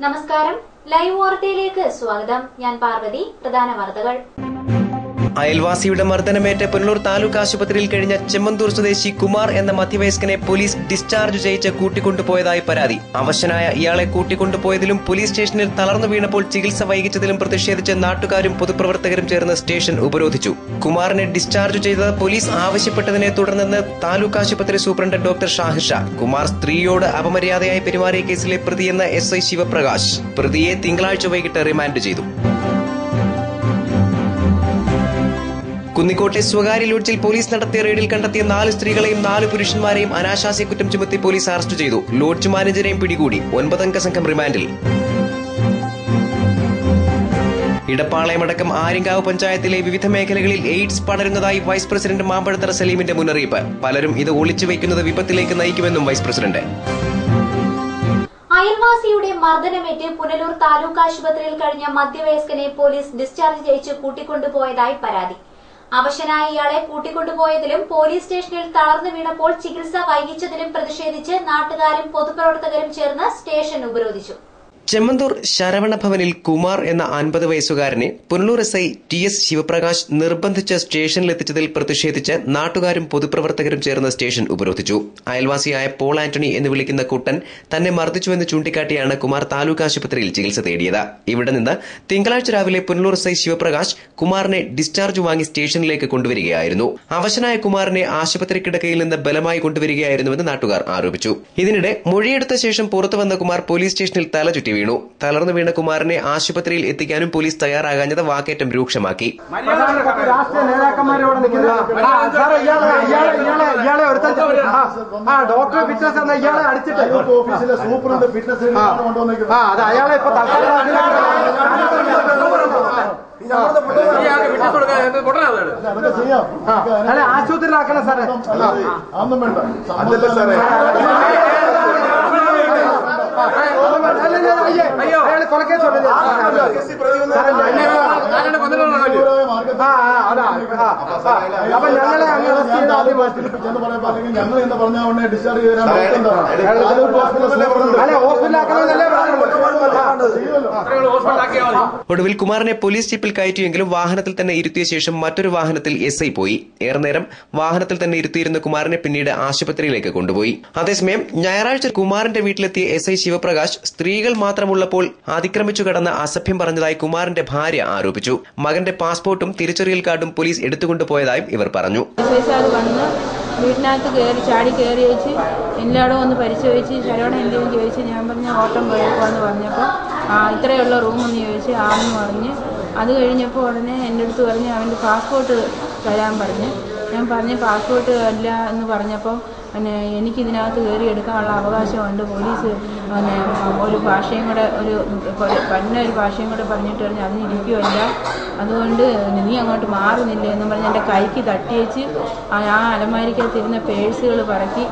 നമസ്കാരം, ലൈവ് വാർത്തയിലേക്ക് സ്വാഗതം. ഞാൻ പാർവതി. പ്രധാന വാർത്തകൾ. അയൽവാസിയുടെ മർദ്ദനമേറ്റ് പുനലൂർ താലൂക്ക് ആശുപത്രിയിൽ കഴിഞ്ഞ ചെമ്മന്തൂർ സ്വദേശി കുമാർ എന്ന മധ്യവയസ്കനെ പോലീസ് ഡിസ്ചാർജ് ചെയ്യിച്ച് കൂട്ടിക്കൊണ്ടുപോയതായി പരാതി. അവശനായ ഇയാളെ കൂട്ടിക്കൊണ്ടുപോയതിലും പോലീസ് സ്റ്റേഷനിൽ തളർന്നു വീണപ്പോൾ ചികിത്സ വൈകിച്ചതിലും പ്രതിഷേധിച്ച് നാട്ടുകാരും പൊതുപ്രവർത്തകരും ചേർന്ന് സ്റ്റേഷൻ ഉപരോധിച്ചു. കുമാറിനെ ഡിസ്ചാർജ് ചെയ്തത് പോലീസ് ആവശ്യപ്പെട്ടതിനെ തുടർന്നെന്ന് താലൂക്ക് ആശുപത്രി സൂപ്രണ്ട് ഡോക്ടർ ഷാഹിർ ഷാ. കുമാർ സ്ത്രീയോട് അപമര്യാദയായി പെരുമാറിയ കേസിലെ പ്രതിയെന്ന SI ശിവപ്രകാശ് പ്രതിയെ തിങ്കളാഴ്ച വൈകിട്ട് റിമാൻഡ് ചെയ്തു. കുന്നിക്കോട്ടെ സ്വകാര്യ ലോഡ്ജിൽ പോലീസ് നടത്തിയ റെയ്ഡിൽ കണ്ടെത്തിയ 4 സ്ത്രീകളെയും 4 പുരുഷന്മാരെയും അനാശാസ്യ കുറ്റം ചുമത്തി പോലീസ് അറസ്റ്റ് ചെയ്തു. ലോഡ്ജ് മാനേജരെയും പിടികൂടി. 9 അംഗ സംഘം റിമാൻഡിൽ. ഇടപ്പാളയമടക്കം ആര്യങ്കാവ് പഞ്ചായത്തിലെ വിവിധ മേഖലകളിൽ എയ്ഡ്സ് പടരുന്നതായി വൈസ് പ്രസിഡന്റ് മാമ്പഴത്തറ സലീമിന്റെ മുന്നറിയിപ്പ്. പലരും ഇത് ഒളിച്ചു വയ്ക്കുന്നത് വിപത്തിലേക്ക് നയിക്കുമെന്നും വൈസ് പ്രസിഡന്റ്. അയൽവാസിയുടെ മർദ്ദനമേറ്റ് പുനലൂർ താലൂക്ക് ആശുപത്രിയിൽ കഴിഞ്ഞ മധ്യവയസ്കനെ പോലീസ് ഡിസ്ചാർജ് ചെയ്യിച്ച് കൂട്ടിക്കൊണ്ടുപോയതായി പരാതി. അവശനായ ഇയാളെ കൂട്ടിക്കൊണ്ടുപോയതിലും പോലീസ് സ്റ്റേഷനിൽ തളർന്നു വീണപ്പോൾ ചികിത്സ വൈകിച്ചതിലും പ്രതിഷേധിച്ച് നാട്ടുകാരും പൊതുപ്രവർത്തകരും ചേർന്ന് സ്റ്റേഷൻ ഉപരോധിച്ചു. ചെമ്മന്തൂർ ശരവണ ഭവനിൽ കുമാർ എന്ന 50 വയസ്സുകാരനെ പുനലൂർ SI TS ശിവപ്രകാശ് നിർബന്ധിച്ച് സ്റ്റേഷനിലെത്തിച്ചതിൽ പ്രതിഷേധിച്ച് നാട്ടുകാരും പൊതുപ്രവർത്തകരും ചേർന്ന് സ്റ്റേഷൻ ഉപരോധിച്ചു. അയൽവാസിയായ പോൾ ആന്റണി എന്ന് വിളിക്കുന്ന കുട്ടൻ തന്നെ മർദ്ദിച്ചുവെന്ന് ചൂണ്ടിക്കാട്ടിയാണ് കുമാർ താലൂക്ക് ആശുപത്രിയിൽ ചികിത്സ തേടിയത്. ഇവിടെ നിന്ന് തിങ്കളാഴ്ച രാവിലെ പുനലൂർ SI ശിവപ്രകാശ് കുമാറിനെ ഡിസ്ചാർജ് വാങ്ങി സ്റ്റേഷനിലേക്ക് കൊണ്ടുവരികയായിരുന്നു. അവശനായ കുമാറിനെ ആശുപത്രി കിടക്കയിൽ നിന്ന് ബലമായി കൊണ്ടുവരികയായിരുന്നുവെന്ന് നാട്ടുകാർ ആരോപിച്ചു. ഇതിനിടെ മൊഴിയെടുത്ത ശേഷം പുറത്തുവന്ന കുമാർ പോലീസ് സ്റ്റേഷനിൽ തലചുറ്റി വീണു. തളർന്നു വീണ കുമാറിനെ ആശുപത്രിയിൽ എത്തിക്കാനും പോലീസ് തയ്യാറാകാഞ്ഞത് വാക്കേറ്റം രൂക്ഷമാക്കി. ആശുപത്രിയിലാക്കണം സാറേ. അയാൾ കൊലക്കേസ് അപ്പൊ ഞങ്ങളെ ഒടുവിൽ കുമാറിനെ പോലീസ് ജീപ്പിൽ കയറ്റിയെങ്കിലും വാഹനത്തിൽ തന്നെ ഇരുത്തിയ ശേഷം മറ്റൊരു വാഹനത്തിൽ SI പോയി. ഏറെ നേരം വാഹനത്തിൽ തന്നെ ഇരുത്തിയിരുന്ന കുമാറിനെ പിന്നീട് ആശുപത്രിയിലേക്ക് കൊണ്ടുപോയി. അതേസമയം ഞായറാഴ്ച കുമാറിന്റെ വീട്ടിലെത്തിയ SI ശിവപ്രകാശ് സ്ത്രീകൾ മാത്രമുള്ളപ്പോൾ അതിക്രമിച്ചു കടന്ന് അസഭ്യം പറഞ്ഞതായി കുമാറിന്റെ ഭാര്യ ആരോപിച്ചു. മകന്റെ പാസ്പോർട്ടും തിരിച്ചറിയൽ കാർഡും പോലീസ് എടുത്തുകൊണ്ടുപോയതായും ഇവർ പറഞ്ഞു. വീട്ടിനകത്ത് കയറി ചാടി കയറി വെച്ച് എല്ലായിടും ഒന്ന് പരിശോധിച്ച് ശരവണ എന്തെങ്കിലും ചോദിച്ച് ഞാൻ പറഞ്ഞ ഓട്ടം പോയപ്പോന്ന് പറഞ്ഞപ്പോൾ ഇത്രയുള്ള റൂമെന്ന് ചോദിച്ച് ആണെന്ന് പറഞ്ഞ് അത് കഴിഞ്ഞപ്പോൾ ഉടനെ എൻ്റെ അടുത്ത് പറഞ്ഞ് അവൻ്റെ പാസ്പോർട്ട് തരാൻ പറഞ്ഞ് ഞാൻ പറഞ്ഞ് പാസ്പോർട്ട് അല്ല എന്ന് പറഞ്ഞപ്പോൾ പിന്നെ എനിക്കിതിനകത്ത് കയറി എടുക്കാനുള്ള അവകാശമുണ്ട്. പോലീസ് പിന്നെ ഒരു ഭാഷയും കൂടെ ഒരു ഭാഷയും കൂടെ പറഞ്ഞിട്ട് പറഞ്ഞ് അതിനിരിക്കുമല്ല, അതുകൊണ്ട് നീ അങ്ങോട്ട് മാറുന്നില്ല എന്ന് പറഞ്ഞ് എൻ്റെ കൈക്ക് തട്ടിയേച്ച് ആ അലമാരിക്കകത്തിരുന്ന പേഴ്സുകൾ പറക്കി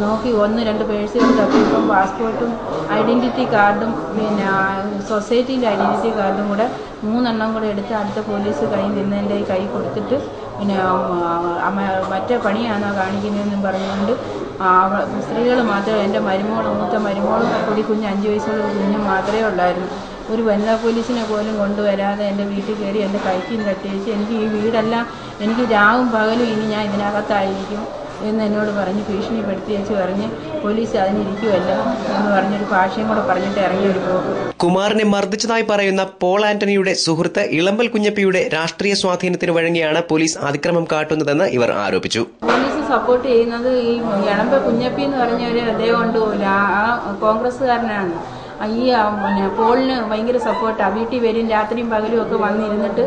നോക്കി 1-2 പേഴ്സുകൾ തപ്പിയപ്പം പാസ്പോർട്ടും ഐഡൻറ്റിറ്റി കാർഡും പിന്നെ സൊസൈറ്റീൻ്റെ ഐഡൻറ്റിറ്റി കാർഡും കൂടെ 3 എണ്ണം കൂടെ എടുത്ത് അടുത്ത പോലീസ് കയ്യിൽ നിന്ന് എൻ്റെ കൈ കൊടുത്തിട്ട് പിന്നെ മറ്റേ പണിയാണോ കാണിക്കുന്നതെന്നും പറഞ്ഞുകൊണ്ട് സ്ത്രീകൾ മാത്രമേ എൻ്റെ മൂത്ത മരുമോളും കുഞ്ഞ് 5 വയസ്സുള്ള കുഞ്ഞും മാത്രമേ ഉള്ളായിരുന്നു. ഒരു വനിതാ പോലീസിനെ പോലും കൊണ്ടുവരാതെ എൻ്റെ വീട്ടിൽ കയറി എൻ്റെ കൈക്കും തട്ടിയേച്ച് എനിക്ക് ഈ വീടെല്ലാം എനിക്ക് രാവും പകലും ഇനി ഞാൻ ഇതിനകത്തായിരിക്കും എന്ന് എന്നോട് പറഞ്ഞ് ഭീഷണിപ്പെടുത്തി വെച്ച് പറഞ്ഞ് പോലീസ് അതിനിരിക്കുമല്ല എന്ന് പറഞ്ഞൊരു ഭാഷയും കൂടെ പറഞ്ഞിട്ട് ഇറങ്ങിയൊരു പോക്ക്. കുമാറിനെ മർദ്ദിച്ചതായി പറയുന്ന പോൾ ആന്റണിയുടെ സുഹൃത്ത് ഇളമ്പൽ കുഞ്ഞപ്പിയുടെ രാഷ്ട്രീയ സ്വാധീനത്തിന് വഴങ്ങിയാണ് പോലീസ് അതിക്രമം കാട്ടുന്നതെന്ന് ഇവർ ആരോപിച്ചു. പോലീസ് സപ്പോർട്ട് ചെയ്യുന്നത് ഈ ഇളമ്പൽ കുഞ്ഞപ്പി എന്ന് പറഞ്ഞൊരു അദ്ദേഹം ഉണ്ട്, ആ കോൺഗ്രസ്സുകാരനാണ്. ഈ പിന്നെ പോളിന് ഭയങ്കര സപ്പോർട്ടാണ്. വീട്ടിൽ വരും, രാത്രിയും പകലും ഒക്കെ വന്നിരുന്നിട്ട്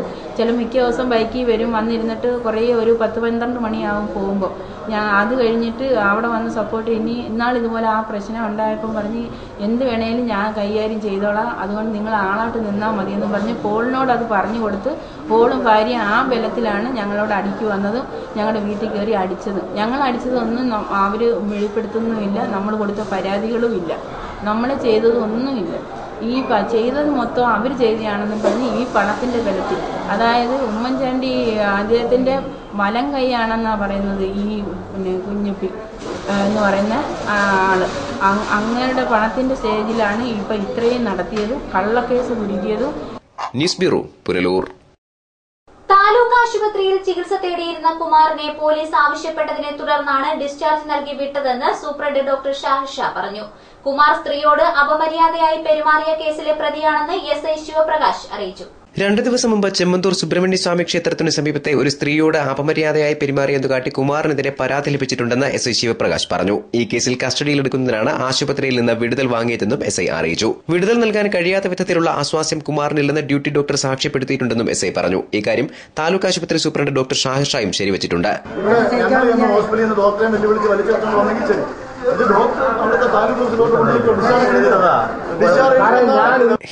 മിക്ക ദിവസം ബൈക്കിൽ വരും, വന്നിരുന്നിട്ട് കുറേ ഒരു 10-12 മണിയാവും പോകുമ്പോൾ. ഞാൻ അത് കഴിഞ്ഞിട്ട് അവിടെ വന്ന് സപ്പോർട്ട് ഇന്നാളിതുപോലെ ആ പ്രശ്നം ഉണ്ടായപ്പം പറഞ്ഞ് എന്ത് വേണേലും ഞാൻ കൈകാര്യം ചെയ്തോളാം, അതുകൊണ്ട് നിങ്ങൾ ആളായിട്ട് നിന്നാൽ മതിയെന്ന് പറഞ്ഞ് പോളിനോട് അത് പറഞ്ഞു കൊടുത്ത് പോളും ഭാര്യ ആ ബലത്തിലാണ് ഞങ്ങളോട് അടിക്ക് വന്നതും ഞങ്ങളുടെ വീട്ടിൽ കയറി അടിച്ചത്. ഞങ്ങൾ അടിച്ചതൊന്നും അവർ വെളിപ്പെടുത്തുന്നുമില്ല, നമ്മൾ കൊടുത്ത പരാതികളും ഇല്ല, നമ്മൾ ചെയ്തതൊന്നുമില്ല. ഈ ചെയ്തത് മൊത്തം അവർ ചെയ്തതാണെന്നും പറഞ്ഞ് ഈ പണത്തിൻ്റെ ബലത്തിൽ, അതായത് ഉമ്മൻചാണ്ടി അദ്ദേഹത്തിൻ്റെ വലം കൈയാണെന്നാണ് പറയുന്നത് ഈ കുഞ്ഞപ്പി. എന്ന് പറയുന്ന ആള് അങ്ങയുടെ പണത്തിന്റെ സ്റ്റേജിലാണ് ഇപ്പൊ ഇത്രയും നടത്തിയതും കള്ളക്കേസ് കുരുക്കിയതും. News bureau, Punalur. താലൂക്ക് ആശുപത്രിയിൽ ചികിത്സ തേടിയിരുന്ന കുമാറിനെ പോലീസ് ആവശ്യപ്പെട്ടതിനെ തുടർന്നാണ് ഡിസ്ചാർജ് നൽകി വിട്ടതെന്ന് സൂപ്രണ്ട് ഡോക്ടർ ഷാഹിഷ പറഞ്ഞു. കുമാർ സ്ത്രീയോട് അപമര്യാദയായി പെരുമാറിയ കേസിലെ പ്രതിയാണെന്ന് SI ശിവപ്രകാശ് അറിയിച്ചു. 2 ദിവസം മുമ്പ് ചെമ്മന്തൂർ സുബ്രഹ്മണ്യസ്വാമി ക്ഷേത്രത്തിനു സമീപത്തെ ഒരു സ്ത്രീയോട് അപമര്യാദയായി പെരുമാറിയെന്ന് കാട്ടി കുമാറിനെതിരെ പരാതി ലഭിച്ചിട്ടുണ്ടെന്ന് SI ശിവപ്രകാശ് പറഞ്ഞു. ഈ കേസിൽ കസ്റ്റഡിയിലെടുക്കുന്നതിനാണ് ആശുപത്രിയിൽ നിന്ന് വിടുതൽ വാങ്ങിയതെന്നും SI അറിയിച്ചു. വിടുതൽ നൽകാൻ കഴിയാത്ത വിധത്തിലുള്ള അസ്വാസ്ഥ്യം കുമാറിനില്ലെന്ന് ഡ്യൂട്ടി ഡോക്ടർ സാക്ഷ്യപ്പെടുത്തിയിട്ടുണ്ടെന്നും SI പറഞ്ഞു. ഇക്കാര്യം താലൂക്ക് ആശുപത്രി സൂപ്രണ്ട് ഡോക്ടർ ഷാഹിഷായും ശരിവച്ചിട്ടുണ്ട്.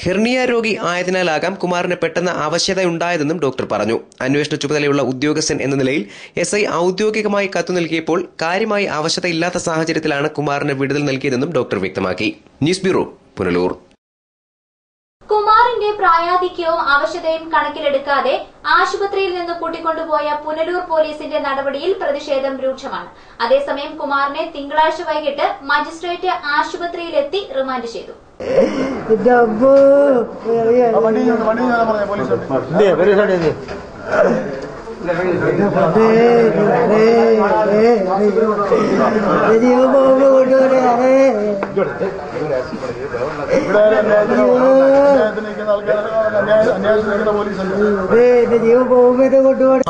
ഹെർണിയ രോഗി ആയതിനാലാകാം കുമാറിന് പെട്ടെന്ന് ആവശ്യതയുണ്ടായതെന്നും ഡോക്ടർ പറഞ്ഞു. അന്വേഷണ ചുമതലയുള്ള ഉദ്യോഗസ്ഥൻ എന്ന നിലയിൽ SI ഔദ്യോഗികമായി കത്തു നൽകിയപ്പോൾ കാര്യമായി ആവശ്യതയില്ലാത്ത സാഹചര്യത്തിലാണ് കുമാറിന് വിടുതൽ നൽകിയതെന്നും ഡോക്ടർ വ്യക്തമാക്കി. News bureau, Punalur. കുമാറിന്റെ പ്രായാധിക്യവും അവശതയും കണക്കിലെടുക്കാതെ ആശുപത്രിയിൽ നിന്ന് കൂട്ടിക്കൊണ്ടുപോയ പുനലൂർ പോലീസിന്റെ നടപടിയിൽ പ്രതിഷേധം രൂക്ഷമാണ്. അതേസമയം കുമാറിനെ തിങ്കളാഴ്ച വൈകിട്ട് മജിസ്ട്രേറ്റ് ആശുപത്രിയിലെത്തി റിമാൻഡ് ചെയ്തു.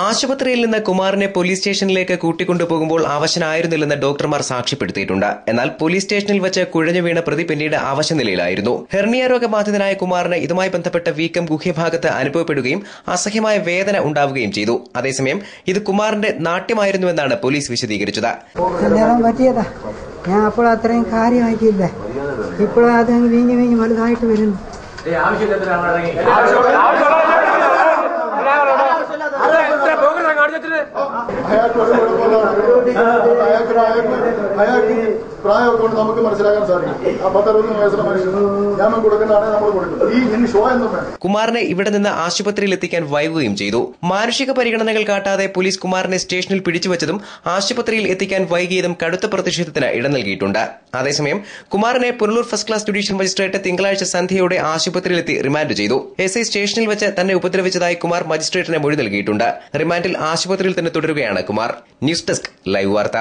ആശുപത്രിയിൽ നിന്ന് കുമാറിനെ പോലീസ് സ്റ്റേഷനിലേക്ക് കൂട്ടിക്കൊണ്ടുപോകുമ്പോൾ അവശനായിരുന്നില്ലെന്ന് ഡോക്ടർമാർ സാക്ഷ്യപ്പെടുത്തിയിട്ടുണ്ട്. എന്നാൽ പോലീസ് സ്റ്റേഷനിൽ വെച്ച് കുഴഞ്ഞു വീണ പ്രതി പിന്നീട് അവശനിലയിലായിരുന്നു. ഹെർണിയ രോഗബാധിതനായ കുമാറിന് ഇതുമായി ബന്ധപ്പെട്ട വീക്കം ഗുഹ്യഭാഗത്ത് അനുഭവപ്പെടുകയും അസഹ്യമായ വേദന ഉണ്ടാവുകയും ചെയ്തു. അതേസമയം ഇത് കുമാറിന്റെ നാട്യമായിരുന്നുവെന്നാണ് പോലീസ് വിശദീകരിച്ചത്. ഞാൻ അപ്പോൾ അത്രയും കാര്യമായിട്ടില്ല. ഇപ്പോഴും അത് വീഞ്ഞ് വീഞ്ഞ് വലുതായിട്ട് വരുന്നു. പ്രായമൊക്കെ കൊണ്ട് നമുക്ക് മനസ്സിലാക്കാൻ സാധിക്കും. ആ 10-60 വയസ്സുള്ള മനുഷ്യന് ജാമ്യം കൊടുക്കുന്നതാണ് നമ്മൾ കൊടുക്കുന്നത്. ഈ ഷോ എന്നും വേണം. കുമാറിനെ ഇവിടെ നിന്ന് ആശുപത്രിയിൽ എത്തിക്കാൻ വൈകുകയും ചെയ്തു. മാനുഷിക പരിഗണനകൾ കാട്ടാതെ പോലീസ് കുമാറിനെ സ്റ്റേഷനിൽ പിടിച്ചുവച്ചതും ആശുപത്രിയിൽ എത്തിക്കാൻ വൈകിയതും കടുത്ത പ്രതിഷേധത്തിന് ഇടം നൽകിയിട്ടുണ്ട്. അതേസമയം കുമാറിനെ Punalur first class judicial magistrate തിങ്കളാഴ്ച സന്ധ്യയോടെ ആശുപത്രിയിലെത്തി റിമാൻഡ് ചെയ്തു. SI സ്റ്റേഷനിൽ വെച്ച് തന്നെ ഉപദ്രവിച്ചതായി കുമാർ മജിസ്ട്രേറ്റിന് മൊഴി നൽകിയിട്ടുണ്ട്. റിമാൻഡിൽ ആശുപത്രിയിൽ തന്നെ തുടരുകയാണ് കുമാർ. ന്യൂസ് ഡെസ്ക് ലൈവ് വാർത്ത.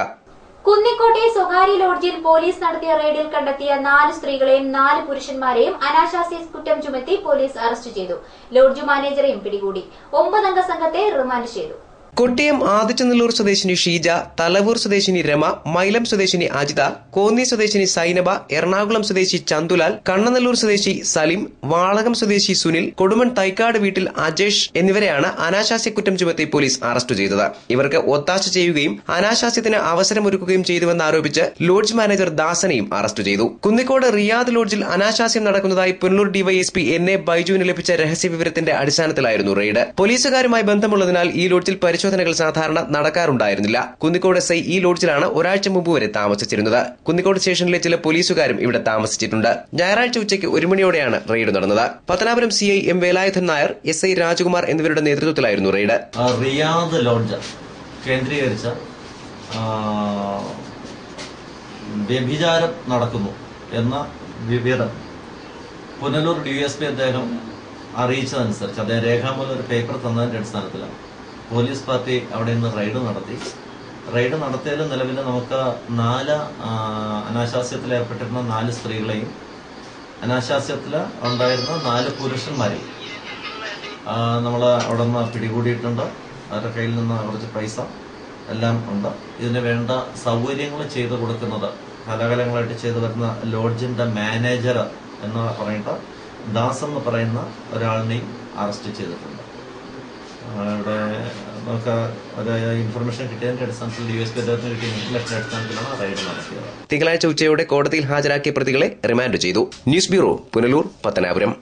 കുന്നിക്കോട്ടെ സ്വകാര്യ ലോഡ്ജിൽ പോലീസ് നടത്തിയ റെയ്ഡിൽ കണ്ടെത്തിയ 4 സ്ത്രീകളെയും 4 പുരുഷന്മാരെയും അനാശാസ്യ കുറ്റം ചുമത്തി പോലീസ് അറസ്റ്റ് ചെയ്തു. ലോഡ്ജ് മാനേജറെയും പിടികൂടി. 9 അംഗ സംഘത്തെ റിമാൻഡ് ചെയ്തു. കൊട്ടിയം ആദിച്ചനല്ലൂർ സ്വദേശിനി ഷീജ, തലവൂർ സ്വദേശിനി രമ, മൈലം സ്വദേശിനി അജിത, കോന്നി സ്വദേശിനി സൈനബ, എറണാകുളം സ്വദേശി ചന്തുലാൽ, കണ്ണനല്ലൂർ സ്വദേശി സലിം, വാളകം സ്വദേശി സുനിൽ, കൊടുമൺ തൈക്കാട് വീട്ടിൽ അജേഷ് എന്നിവരെയാണ് അനാശാസ്യക്കുറ്റം ചുമത്തി പോലീസ് അറസ്റ്റ് ചെയ്തത്. ഇവർക്ക് ഒത്താശ ചെയ്യുകയും അനാശാസ്യത്തിന് അവസരമൊരുക്കുകയും ചെയ്തുവെന്ന് ആരോപിച്ച് ലോഡ്ജ് മാനേജർ ദാസനെയും അറസ്റ്റ് ചെയ്തു. കുന്നിക്കോട് റിയാദ് ലോഡ്ജിൽ അനാശാസ്യം നടക്കുന്നതായി പുനലൂർ DYSP NA ബൈജുവിന് ലഭിച്ച രഹസ്യവിവരത്തിന്റെ അടിസ്ഥാനത്തിലായിരുന്നു റെയ്ഡ്. പോലീസുകാരുമായി ബന്ധമുള്ളതിനാൽ ഈ ലോഡ്ജിൽ പരിശോധനകൾ സാധാരണ നടക്കാറുണ്ടായിരുന്നില്ല. കുന്നിക്കോട് SI ഈ ലോഡ്ജിലാണ് ഒരാഴ്ച മുമ്പ് വരെ താമസിച്ചിരുന്നത്. കുന്നിക്കോട് സ്റ്റേഷനിലെ ചില പോലീസുകാരും ഇവിടെ താമസിച്ചിട്ടുണ്ട്. ഞായറാഴ്ച ഉച്ചയ്ക്ക് 1 മണിയോടെയാണ് റെയ്ഡ് നടന്നത്. Pathanapuram CI M Velayudhan Nair, SI Rajkumar എന്നിവരുടെ നേതൃത്വത്തിലായിരുന്നു റെയ്ഡ്. റിയാദ് ലോഡ്ജ് കേന്ദ്രീകരിച്ച വ്യഭിചാരം നടക്കുന്നു എന്ന വിവരം പുനലൂർ DSP അദ്ദേഹം അറിയിച്ചതനുസരിച്ച് അദ്ദേഹം രേഖാമൂലം ഒരു പേപ്പർ തന്നതിന്റെ അടിസ്ഥാനത്തിലാണ് പോലീസ് പാർട്ടി അവിടെ നിന്ന് റെയ്ഡ് നടത്തി. റെയ്ഡ് നടത്തിയതിൽ നിലവിൽ നമുക്ക് 4 അനാശാസ്യത്തിൽ ഏർപ്പെട്ടിരുന്ന 4 സ്ത്രീകളെയും അനാശാസ്യത്തിൽ ഉണ്ടായിരുന്ന 4 പുരുഷന്മാരെയും നമ്മൾ അവിടെ നിന്ന് പിടികൂടിയിട്ടുണ്ട്. അവരുടെ കയ്യിൽ നിന്ന് കുറച്ച് പൈസ എല്ലാം ഉണ്ട്. ഇതിന് വേണ്ട സൗകര്യങ്ങൾ ചെയ്തു കൊടുക്കുന്നത് കലാകാലങ്ങളായിട്ട് ചെയ്തു വരുന്ന ലോഡ്ജിന്റെ മാനേജർ എന്ന് പറയുന്ന ദാസ് എന്ന് പറയുന്ന ഒരാളിനെയും അറസ്റ്റ് ചെയ്തിട്ടുണ്ട്. ഇവിടെ നമുക്ക് ഒരു ഇൻഫർമേഷൻ കിട്ടിയതിന്റെ അടിസ്ഥാനത്തിൽ DSP കിട്ടിയ ഇൻഫർമേഷന്റെ അടിസ്ഥാനത്തിലാണ് റെയ്ഡ് നടത്തിയത്. തിങ്കളാഴ്ച ഉച്ചയോടെ കോടതിയിൽ ഹാജരാക്കിയ പ്രതികളെ റിമാൻഡ് ചെയ്തു. News bureau, Punalur, Pathanapuram.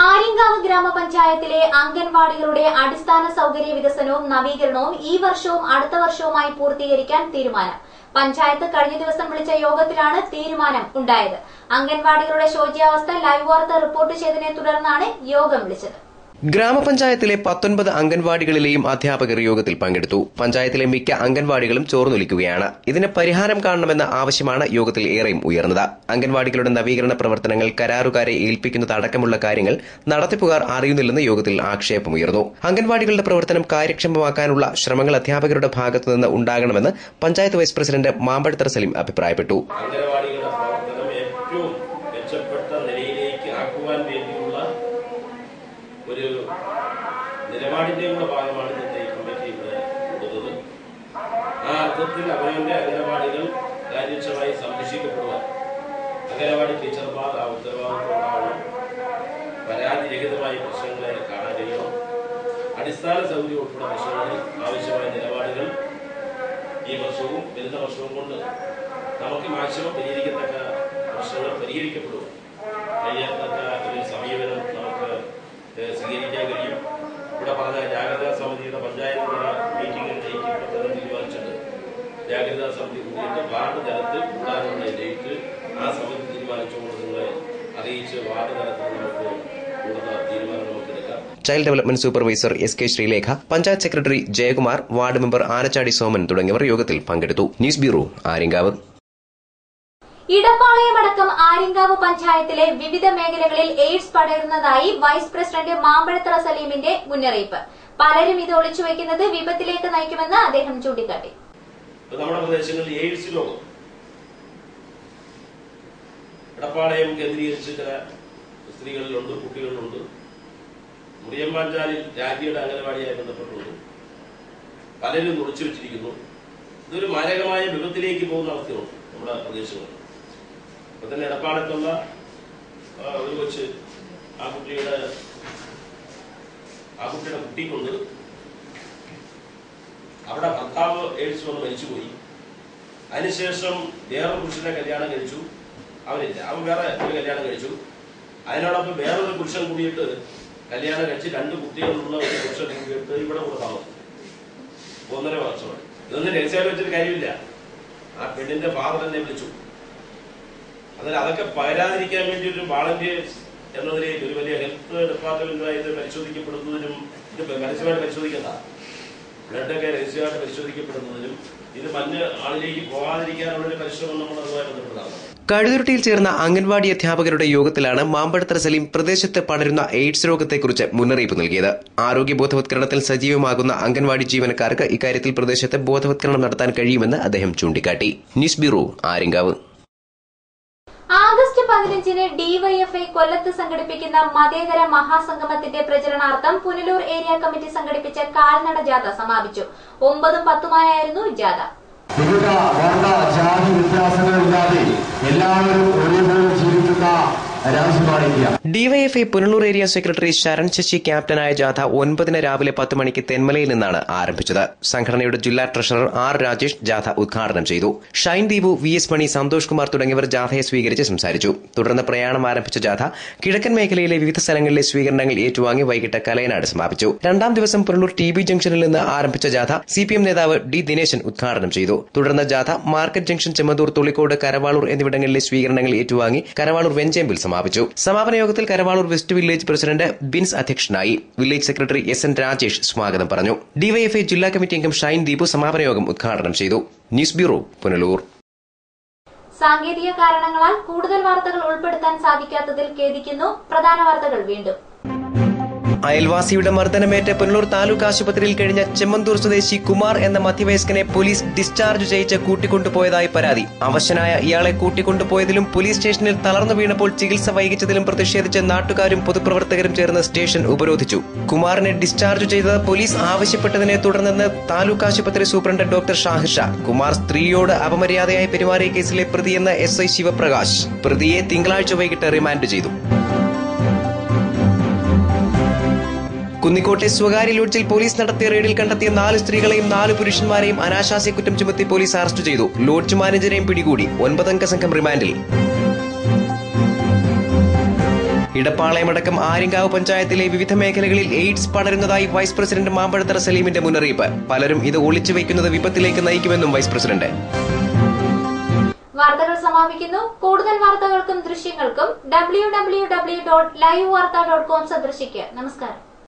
ആര്യങ്കാവ് ഗ്രാമപഞ്ചായത്തിലെ അംഗൻവാടികളുടെ അടിസ്ഥാന സൌകര്യ വികസനവും നവീകരണവും ഈ വർഷവും അടുത്ത വർഷവുമായി പൂർത്തീകരിക്കാൻ തീരുമാനം. പഞ്ചായത്ത് കഴിഞ്ഞ ദിവസം വിളിച്ച യോഗത്തിലാണ് തീരുമാനം ഉണ്ടായത്. അംഗൻവാടികളുടെ ശോച്യാവസ്ഥ ലൈവ് വാർത്ത റിപ്പോർട്ട് ചെയ്തതിനെ തുടർന്നാണ് യോഗം വിളിച്ചത്. ഗ്രാമപഞ്ചായത്തിലെ 19 അംഗൻവാടികളിലെയും അധ്യാപകർ യോഗത്തിൽ പങ്കെടുത്തു. പഞ്ചായത്തിലെ മിക്ക അംഗൻവാടികളും ചോർന്നൊലിക്കുകയാണ്. ഇതിന് പരിഹാരം കാണണമെന്ന ആവശ്യമാണ് യോഗത്തിൽ ഏറെയും ഉയർന്നത്. അംഗൻവാടികളുടെ നവീകരണ പ്രവർത്തനങ്ങൾ കരാറുകാരെ ഏൽപ്പിക്കുന്നതടക്കമുള്ള കാര്യങ്ങൾ നടത്തിപ്പുകാർ അറിയുന്നില്ലെന്ന് യോഗത്തിൽ ആക്ഷേപമുയർന്നു. അംഗൻവാടികളുടെ പ്രവർത്തനം കാര്യക്ഷമമാക്കാനുള്ള ശ്രമങ്ങൾ അധ്യാപകരുടെ ഭാഗത്തുനിന്ന് ഉണ്ടാകണമെന്ന് പഞ്ചായത്ത് വൈസ് പ്രസിഡന്റ് മാമ്പഴത്തറ സലീം അഭിപ്രായപ്പെട്ടു. ഒരു നിലപാടിന്റെ കൂടെ ഭാഗമാണ് ഇന്നത്തെ ഈ കമ്മിറ്റി ഇവിടെ കൊടുത്തത്. ആ അർത്ഥത്തിൽ അവരുടെ അംഗനവാടികൾ കാര്യക്ഷമമായി സംരക്ഷിക്കപ്പെടുവാൻ അംഗനവാടി ടീച്ചർമാർ ആ ഉത്തരവാദിത്വം ഉണ്ടാവണം. പരാതിരഹിതമായ പ്രശ്നങ്ങളെ കാണാൻ കഴിയണം. അടിസ്ഥാന സൗകര്യം ഉൾപ്പെടെ പ്രശ്നങ്ങളിൽ ആവശ്യമായ നിലപാടുകൾ ഈ വർഷവും വരുന്ന വർഷവും കൊണ്ട് നമുക്ക് മാക്സിമം പരിഹരിക്കത്തക്ക പ്രശ്നങ്ങൾ പരിഹരിക്കപ്പെടും. കഴിയാത്തക്ക ഒരു സമീപനം നമുക്ക് സ്വീകരിക്കാൻ കഴിയും. ഇവിടെ പറഞ്ഞ ജാഗ്രതാ സമിതിയുടെ പഞ്ചായത്ത് തല മീറ്റിംഗിൽ ഡേറ്റ് തീരുമാനിച്ചിട്ടുണ്ട്. ജാഗ്രതാ സമിതി കൂടിയിട്ട് വാർഡ് തലത്തിൽ കൂടാനുള്ള ഡേറ്റ് ആ സമിതി തീരുമാനിച്ചുകൊണ്ട് നിങ്ങളെ അറിയിച്ച് വാർഡ് തലത്തിൽ നമുക്ക് കൂടുതൽ തീരുമാനം നമുക്ക് എടുക്കാം. Child development supervisor S K Sreelekha, panchayat secretary Jayakumar, ward member Anachadi Soman തുടങ്ങിയവർ യോഗത്തിൽ പങ്കെടുത്തു. News bureau, Aryankavu. ഇടപ്പാളയമടക്കം ആര്യങ്കാവ് പഞ്ചായത്തിലെ വിവിധ മേഖലകളിൽ എയ്ഡ്സ് പടരുന്നതായി വൈസ് പ്രസിഡന്റ് മാമ്പഴത്തറ സലീമിന്റെ മുന്നറിയിപ്പ്. പലരും ഇത് ഒളിച്ചുവെക്കുന്നത് വിപത്തിലേക്ക് നയിക്കുമെന്ന് അദ്ദേഹം ചൂണ്ടിക്കാട്ടി. നമ്മുടെ പ്രദേശങ്ങളിൽ എയ്ഡ്സ് രോഗം ഇടപ്പാളയം കേന്ദ്രീകരിച്ച് ചില സ്ത്രീകളിലുണ്ട്, കുട്ടികളിലുണ്ട്. മുടിയമ്പാഞ്ചാലിൽ രാജ്യയുടെ അംഗനവാടിയായി ബന്ധപ്പെട്ടുള്ളൂ. പലരും ഒളിച്ചു വെച്ചിരിക്കുന്നു. ഇതൊരു മാരകമായ വിപത്തിലേക്ക് പോകുന്ന അവസ്ഥയുണ്ട് നമ്മുടെ പ്രദേശങ്ങളിൽ. അപ്പൊ തന്നെ ഇടപ്പാളത്തുള്ള ഒരു കൊച്ച് ആ കുട്ടിയുടെ കുട്ടിക്കൊണ്ട് അവിടെ ഭർത്താവ് എയ്ഡ്സ് വന്ന് മരിച്ചുപോയി. അതിനുശേഷം വേറൊരു പുരുഷനെ കല്യാണം കഴിച്ചു. അവൻ വേറെ ഒരു കല്യാണം കഴിച്ചു. അതിനോടൊപ്പം വേറൊരു പുരുഷൻ കൂടിയിട്ട് കല്യാണം കഴിച്ച് 2 കുട്ടികളുള്ള ഒരു പുരുഷൻ കൂടിയിട്ട് ഇവിടെ കൂടെ താമസിച്ചു. 1.5 വർഷമായി. ഇതൊന്നും രഹസ്യമായിട്ട് വെച്ചിട്ട് കാര്യമില്ല. ആ പെണ്ണിന്റെ ഫാദർ എന്നെ വിളിച്ചു. അതിൽ അതൊക്കെ പകരാതിരിക്കാൻ വേണ്ടി ഒരു വാളണ്ടിയേഴ്സ് എന്ന നിലയിൽ ഒരു വലിയ ഹെൽത്ത് ഡിപ്പാർട്ട്മെന്റുമായി ഇത് പരിശോധിക്കപ്പെടുന്നതിനും, ഇത് രഹസ്യമായിട്ട് പരിശോധിക്കേണ്ട, ബ്ലഡൊക്കെ രഹസ്യമായിട്ട് പരിശോധിക്കപ്പെടുന്നതിനും ഇത് മറ്റ് ആളിലേക്ക് പോകാതിരിക്കാനുള്ള പരിശ്രമം നമ്മൾ അതുമായി ബന്ധപ്പെട്ടതാണ്. കഴുതുരുട്ടിയിൽ ചേർന്ന അംഗൻവാടി അധ്യാപകരുടെ യോഗത്തിലാണ് മാമ്പഴത്തറ സലീം പ്രദേശത്ത് പടരുന്ന എയ്ഡ്സ് രോഗത്തെക്കുറിച്ച് മുന്നറിയിപ്പ് നൽകിയത്. ആരോഗ്യ ബോധവത്കരണത്തിൽ സജീവമാകുന്ന അംഗൻവാടി ജീവനക്കാർക്ക് ഇക്കാര്യത്തിൽ പ്രദേശത്ത് ബോധവത്കരണം നടത്താൻ കഴിയുമെന്ന് അദ്ദേഹം ചൂണ്ടിക്കാട്ടി. News bureau, Aryankavu. ആഗസ്റ്റ് 15-ന് ഡിവൈഎഫ്ഐ കൊല്ലത്ത് സംഘടിപ്പിക്കുന്ന മതേതര മഹാസംഗമത്തിന്റെ പ്രചരണാർത്ഥം പുനലൂർ ഏരിയ കമ്മിറ്റി സംഘടിപ്പിച്ച കാൽനട ജാഥ സമാപിച്ചു. 9ഉം 10ഉമായിരുന്നു ജാഥ. വിവിധ വർണ്ണ ജാതി വ്യത്യാസങ്ങളില്ലാതെ എല്ലാവരും ഒരുപോലെ ജീവിക്കുന്ന രാജ്യമാണില്ല. DYFI Punalur area secretary Sharan Sasi ക്യാപ്റ്റനായ ജാഥ 9-ന് രാവിലെ 10 മണിക്ക് തെന്മലയിൽ നിന്നാണ് ആരംഭിച്ചത്. സംഘടനയുടെ ജില്ലാ ട്രഷറർ ആർ രാജേഷ് ജാഥ ഉദ്ഘാടനം ചെയ്തു. ഷൈൻ ദീപു, VS മണി, സന്തോഷ് കുമാർ തുടങ്ങിയവർ ജാഥയെ സ്വീകരിച്ച് സംസാരിച്ചു. തുടർന്ന് പ്രയാണം ആരംഭിച്ച ജാഥ കിഴക്കൻ മേഖലയിലെ വിവിധ സ്ഥലങ്ങളിലെ സ്വീകരണങ്ങൾ ഏറ്റുവാങ്ങി വൈകിട്ട് കലയനാട് സമാപിച്ചു. 2ാം ദിവസം പുനലൂർ TB ജംഗ്ഷനിൽ നിന്ന് ആരംഭിച്ച ജാഥ CPM നേതാവ് D ദിനേശൻ ഉദ്ഘാടനം ചെയ്തു. തുടർന്ന് ജാഥ മാർക്കറ്റ് ജംഗ്ഷൻ, ചെമ്മന്തൂർ, തുളിക്കോട്, കരവാളൂർ എന്നിവിടങ്ങളിലെ സ്വീകരണങ്ങൾ ഏറ്റുവാങ്ങി കരവാളൂർ വെഞ്ചേമ്പിൽ സമാപിച്ചു. സമാപന യോഗത്തിൽ Karavaloor west village president Bins അധ്യക്ഷനായി. വില്ലേജ് സെക്രട്ടറി SN രാജേഷ് സ്വാഗതം പറഞ്ഞു. ഡിവൈഎഫ്ഐ ജില്ലാ കമ്മിറ്റി അംഗം ഷൈൻ ദീപു സമാപന യോഗം ഉദ്ഘാടനം ചെയ്തു. News bureau, Punalur. സാങ്കേതിക കാരണങ്ങളാൽ കൂടുതൽ വാർത്തകൾ ഉൾപ്പെടുത്താൻ സാധിക്കാത്തതിൽ ഖേദിക്കുന്നു. പ്രധാന വാർത്തകൾ വീണ്ടും. അയൽവാസിയുടെ മർദ്ദനമേറ്റ് പുനലൂർ താലൂക്ക് ആശുപത്രിയിൽ കഴിഞ്ഞ ചെമ്മന്തൂർ സ്വദേശി കുമാർ എന്ന മധ്യവയസ്കനെ പോലീസ് ഡിസ്ചാർജ് ചെയ്യിച്ച് കൂട്ടിക്കൊണ്ടുപോയതായി പരാതി. അവശനായ ഇയാളെ കൂട്ടിക്കൊണ്ടുപോയതിലും പോലീസ് സ്റ്റേഷനിൽ തളർന്നു വീണപ്പോൾ ചികിത്സ വൈകിച്ചതിലും പ്രതിഷേധിച്ച് നാട്ടുകാരും പൊതുപ്രവർത്തകരും ചേർന്ന് സ്റ്റേഷൻ ഉപരോധിച്ചു. കുമാറിനെ ഡിസ്ചാർജ് ചെയ്തത് പോലീസ് ആവശ്യപ്പെട്ടതിനെ തുടർന്നെന്ന് താലൂക്ക് ആശുപത്രി സൂപ്രണ്ട് ഡോക്ടർ ഷാഹിർ ഷാ. കുമാർ സ്ത്രീയോട് അപമര്യാദയായി പെരുമാറിയ കേസിലെ പ്രതിയെന്ന് SI ശിവപ്രകാശ്. പ്രതിയെ തിങ്കളാഴ്ച വൈകിട്ട് റിമാൻഡ് ചെയ്തു. കുന്നിക്കോട്ടെ സ്വകാര്യ ലോഡ്ജിൽ പോലീസ് നടത്തിയ റെയ്ഡിൽ കണ്ടെത്തിയ 4 സ്ത്രീകളെയും 4 പുരുഷന്മാരെയും അനാശാസ്യ കുറ്റം ചുമത്തി പോലീസ് അറസ്റ്റ് ചെയ്തു. ലോഡ്ജ് മാനേജരെയും പിടികൂടി. 9 അംഗ സംഘം റിമാൻഡിൽ. ഇടപ്പാളയമടക്കം ആര്യങ്കാവ് പഞ്ചായത്തിലെ വിവിധ മേഖലകളിൽ എയ്ഡ്സ് പടരുന്നതായി വൈസ് പ്രസിഡന്റ് മാമ്പഴത്തറ സലീമിന്റെ മുന്നറിയിപ്പ്. പലരും ഇത് ഒളിച്ചു വയ്ക്കുന്നത് വിപത്തിലേക്ക് നയിക്കുമെന്നും വൈസ് പ്രസിഡന്റ്. വാർത്തകൾ സമാപിക്കുന്നു. കൂടുതൽ വാർത്തകൾക്കും ദൃശ്യങ്ങൾക്കും www.livevarta.com സന്ദർശിക്കുക. നമസ്കാരം.